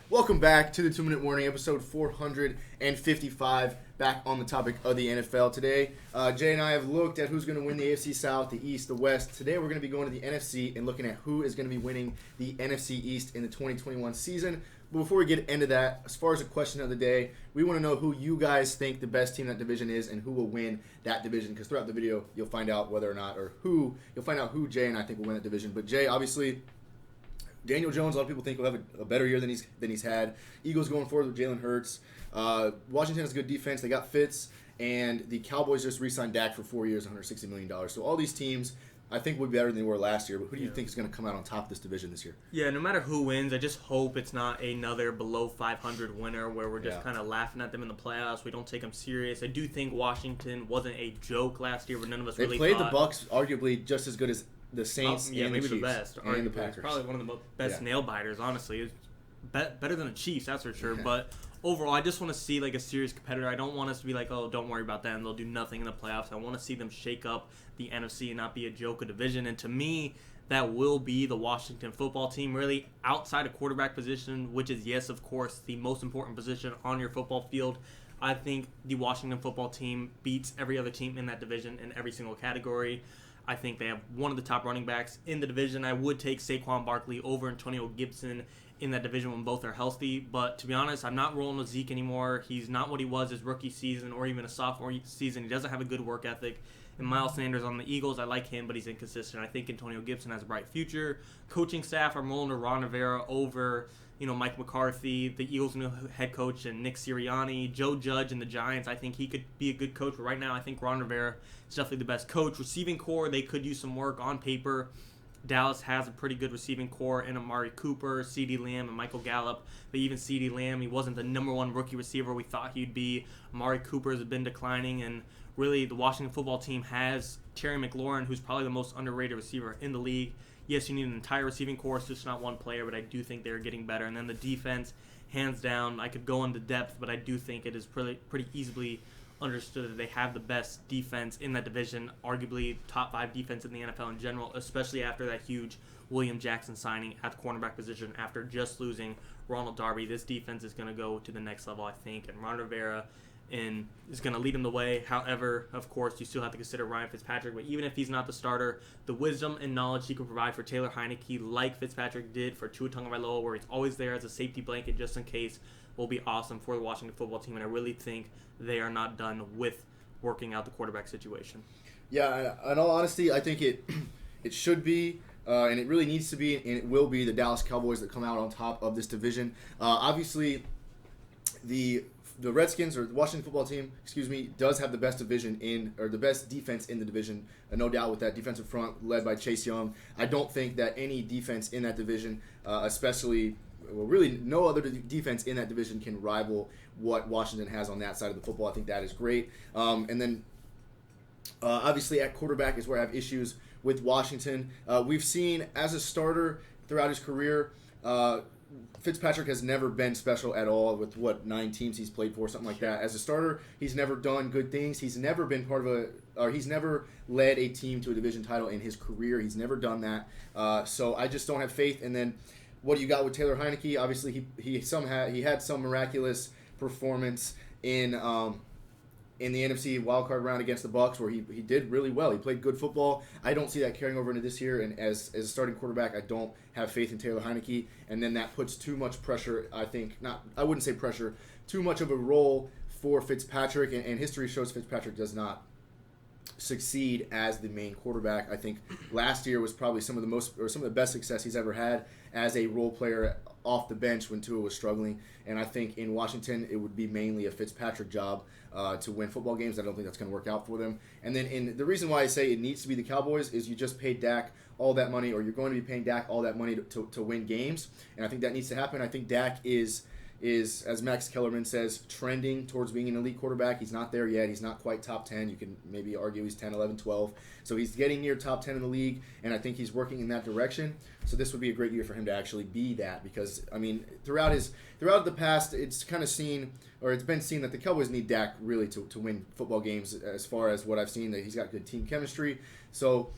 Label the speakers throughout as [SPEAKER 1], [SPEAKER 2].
[SPEAKER 1] Welcome back to the 2-Minute Warning, episode 455, back on the topic of the NFL today. Jay and I have looked at who's going to win the AFC South, the East, the West. Today we're going to be going to the NFC and looking at who is going to be winning the NFC East in the 2021 season. But before we get into that, as far as the question of the day, we want to know who you guys think the best team in that division is and who will win that division. Because throughout the video, you'll find out whether or not, you'll find out who Jay and I think will win that division. But Jay, obviously, Daniel Jones, a lot of people think will have a better year than he's had. Eagles going forward with Jaelen Hurts. Washington has a good defense. They got Fitz. And the Cowboys just re-signed Dak for 4 years, $160 million. So all these teams, I think, will be better than they were last year. But who do you think is going to come out on top of this division this year?
[SPEAKER 2] Yeah, no matter who wins, I just hope it's not another below 500 winner where we're just kind of laughing at them in the playoffs. We don't take them serious. I do think Washington wasn't a joke last year, but none of us really
[SPEAKER 1] thought. They played the Bucs arguably just as good as the Saints and
[SPEAKER 2] maybe
[SPEAKER 1] the Chiefs.
[SPEAKER 2] The best.
[SPEAKER 1] And the Packers.
[SPEAKER 2] Probably one of the best nail-biters, honestly. It's better than the Chiefs, that's for sure. But overall, I just want to see like a serious competitor. I don't want us to be like, oh, don't worry about them. They'll do nothing in the playoffs. I want to see them shake up the NFC and not be a joke of division. And to me, that will be the Washington football team, really outside of quarterback position, which is, yes, of course, the most important position on your football field. I think the Washington football team beats every other team in that division in every single category. I think they have one of the top running backs in the division. I would take Saquon Barkley over Antonio Gibson in that division when both are healthy. But to be honest, I'm not rolling with Zeke anymore. He's not what he was his rookie season or even a sophomore season. He doesn't have a good work ethic. And Miles Sanders on the Eagles, I like him, but he's inconsistent. I think Antonio Gibson has a bright future. Coaching staff, I'm rolling to Ron Rivera over Mike McCarthy, the Eagles' new head coach, and Nick Sirianni, Joe Judge, and the Giants. I think he could be a good coach. But right now, I think Ron Rivera is definitely the best coach. Receiving core, they could use some work on paper. Dallas has a pretty good receiving core in Amari Cooper, CeeDee Lamb, and Michael Gallup. But even CeeDee Lamb, he wasn't the number one rookie receiver we thought he'd be. Amari Cooper has been declining, and really the Washington football team has Terry McLaurin, who's probably the most underrated receiver in the league. Yes, you need an entire receiving core, it's just not one player, but I do think they're getting better. And then the defense, hands down, I could go into depth, but I do think it is pretty easily understood that they have the best defense in that division, arguably top 5 defense in the NFL in general, especially after that huge William Jackson signing at the cornerback position after just losing Ronald Darby. This defense is going to go to the next level, I think, and Ron Rivera is going to lead them the way. However, of course, you still have to consider Ryan Fitzpatrick, but even if he's not the starter, the wisdom and knowledge he can provide for Taylor Heineke, like Fitzpatrick did for Tua Tagovailoa, where he's always there as a safety blanket just in case, will be awesome for the Washington football team, and I really think they are not done with working out the quarterback situation.
[SPEAKER 1] Yeah, in all honesty, I think it should be, and it really needs to be, and it will be the Dallas Cowboys that come out on top of this division. Obviously, the Redskins, or the Washington football team, does have the best the best defense in the division, no doubt, with that defensive front led by Chase Young. I don't think that any defense in that division, really no other defense in that division can rival what Washington has on that side of the football. I think that is great. And then, obviously, at quarterback is where I have issues with Washington. We've seen, as a starter throughout his career, Fitzpatrick has never been special at all with 9 teams he's played for, something like that. As a starter, he's never done good things. He's never been he's never led a team to a division title in his career. He's never done that. So I just don't have faith. And then what do you got with Taylor Heineke? Obviously, he had some miraculous performance in the NFC wildcard round against the Bucs, where he did really well. He played good football. I don't see that carrying over into this year, and as a starting quarterback, I don't have faith in Taylor Heineke, and then that puts too much pressure, I wouldn't say pressure, too much of a role for Fitzpatrick, and history shows Fitzpatrick does not succeed as the main quarterback. I think last year was probably some of the best success he's ever had as a role player off the bench when Tua was struggling. And I think in Washington it would be mainly a Fitzpatrick job to win football games. I don't think that's going to work out for them. And then the reason why I say it needs to be the Cowboys is you just paid Dak all that money, or you're going to be paying Dak all that money to win games. And I think that needs to happen. I think Dak is, as Max Kellerman says, trending towards being an elite quarterback. He's not there yet. He's not quite top 10. You can maybe argue he's 10, 11, 12. So he's getting near top 10 in the league, and I think he's working in that direction. So this would be a great year for him to actually be that, because, I mean, throughout the past, it's kind of it's been seen that the Cowboys need Dak really to win football games, as far as what I've seen, that he's got good team chemistry. So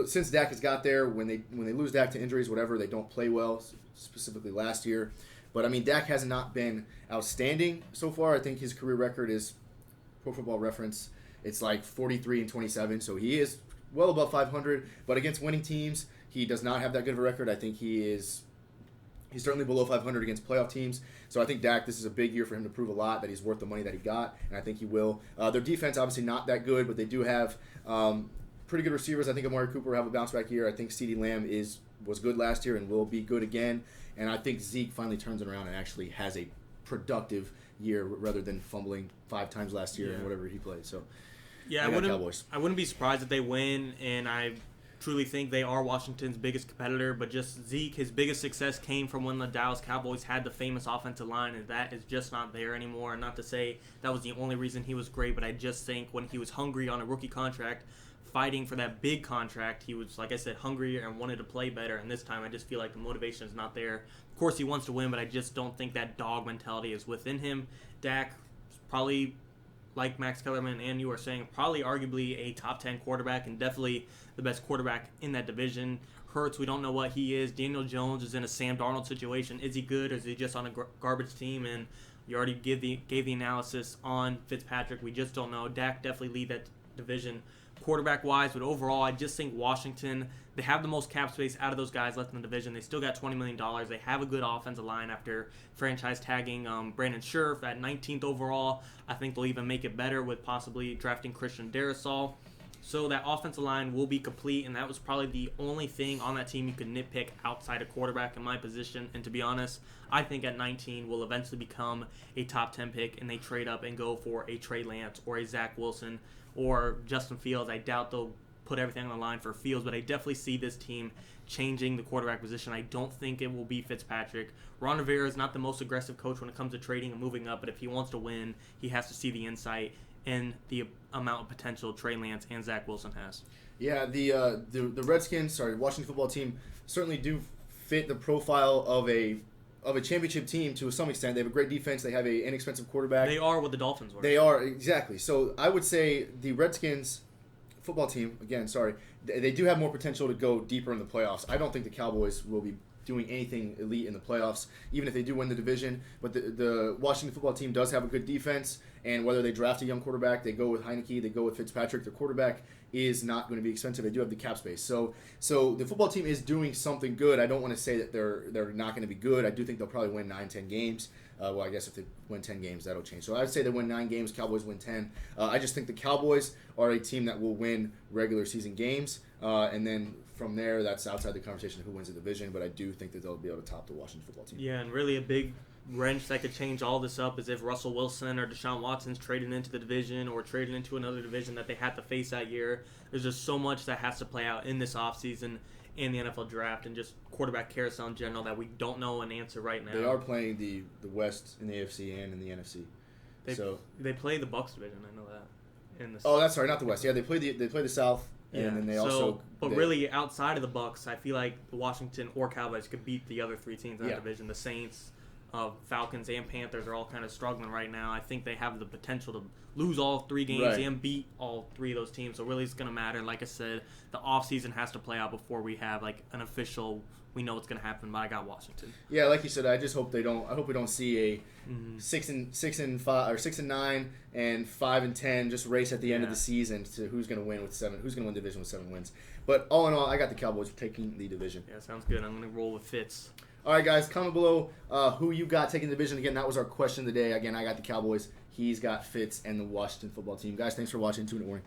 [SPEAKER 1] since Dak has got there, when they lose Dak to injuries, whatever, they don't play well, specifically last year. But I mean, Dak has not been outstanding so far. I think his career record is Pro Football Reference. It's like 43-27, so he is well above 500. But against winning teams, he does not have that good of a record. I think he's certainly below 500 against playoff teams. So I think Dak, this is a big year for him to prove a lot that he's worth the money that he got, and I think he will. Their defense, obviously not that good, but they do have pretty good receivers. I think Amari Cooper will have a bounce-back year. I think CeeDee Lamb was good last year and will be good again. And I think Zeke finally turns it around and actually has a productive year rather than fumbling 5 times last year and whatever he played. So,
[SPEAKER 2] yeah, I wouldn't be surprised if they win, and I truly think they are Washington's biggest competitor, but just Zeke, his biggest success came from when the Dallas Cowboys had the famous offensive line, and that is just not there anymore. And not to say that was the only reason he was great, but I just think when he was hungry on a rookie contract, fighting for that big contract, he was, like I said, hungry and wanted to play better. And this time I just feel like the motivation is not there. Of course he wants to win, but I just don't think that dog mentality is within him. Dak probably, like Max Kellerman and you are saying, probably arguably a top 10 quarterback and definitely the best quarterback in that division. Hurts, we don't know what he is. Daniel Jones is in a Sam Darnold situation. Is he good or is he just on a garbage team? And you already gave the analysis on Fitzpatrick. We just don't know. Dak definitely lead that division quarterback-wise, but overall, I just think Washington, they have the most cap space out of those guys left in the division. They still got $20 million. They have a good offensive line after franchise tagging Brandon Scherf at 19th overall. I think they'll even make it better with possibly drafting Christian Darrisaw. So that offensive line will be complete, and that was probably the only thing on that team you could nitpick outside of quarterback in my position. And to be honest, I think at 19 will eventually become a top 10 pick, and they trade up and go for a Trey Lance or a Zach Wilson or Justin Fields. I doubt they'll put everything on the line for Fields, but I definitely see this team changing the quarterback position. I don't think it will be Fitzpatrick. Ron Rivera is not the most aggressive coach when it comes to trading and moving up, but if he wants to win, he has to see the insight and the amount of potential Trey Lance and Zach Wilson has.
[SPEAKER 1] Yeah, the Redskins, Washington football team certainly do fit the profile of a championship team to some extent. They have a great defense. They have an inexpensive quarterback.
[SPEAKER 2] They are what the Dolphins were.
[SPEAKER 1] They are, exactly. So I would say the Redskins football team, again, they do have more potential to go deeper in the playoffs. I don't think the Cowboys will be doing anything elite in the playoffs, even if they do win the division. But the Washington football team does have a good defense, and whether they draft a young quarterback, they go with Heineke, they go with Fitzpatrick, the quarterback is not going to be expensive. They do have the cap space. So the football team is doing something good. I don't want to say that they're not going to be good. I do think they'll probably win 9-10 games. Well, I guess if they win 10 games, that'll change. So I'd say they win 9 games, Cowboys win 10. I just think the Cowboys are a team that will win regular season games. And then from there, that's outside the conversation of who wins the division. But I do think that they'll be able to top the Washington football team.
[SPEAKER 2] Yeah, and really a big wrench that could change all this up is if Russell Wilson or Deshaun Watson's traded into the division or traded into another division that they had to face that year. There's just so much that has to play out in this offseason and the NFL draft and just quarterback carousel in general that we don't know an answer right now.
[SPEAKER 1] They are playing the West in the AFC and in the NFC.
[SPEAKER 2] They play the Bucs division, I know that.
[SPEAKER 1] That's right, not the West. Yeah, they play the South. Yeah. And then they
[SPEAKER 2] really outside of the Bucs, I feel like Washington or Cowboys could beat the other 3 teams in that division. The Saints, Falcons, and Panthers are all kind of struggling right now. I think they have the potential to lose all 3 games and beat all 3 of those teams. So really, it's going to matter. And like I said, the offseason has to play out before we have like an official. We know what's going to happen, but I got Washington.
[SPEAKER 1] Yeah, like you said, I just hope they don't. I hope we don't see a 6-5 or 6-9 and 5-10 just race at the end of the season to who's going to win with 7. Who's going to win division with 7 wins? But all in all, I got the Cowboys taking the division.
[SPEAKER 2] Yeah, sounds good. I'm going to roll with Fitz.
[SPEAKER 1] All right, guys, comment below who you got taking the division. Again, that was our question of the day. Again, I got the Cowboys. He's got Fitz and the Washington football team. Guys, thanks for watching. Tune in.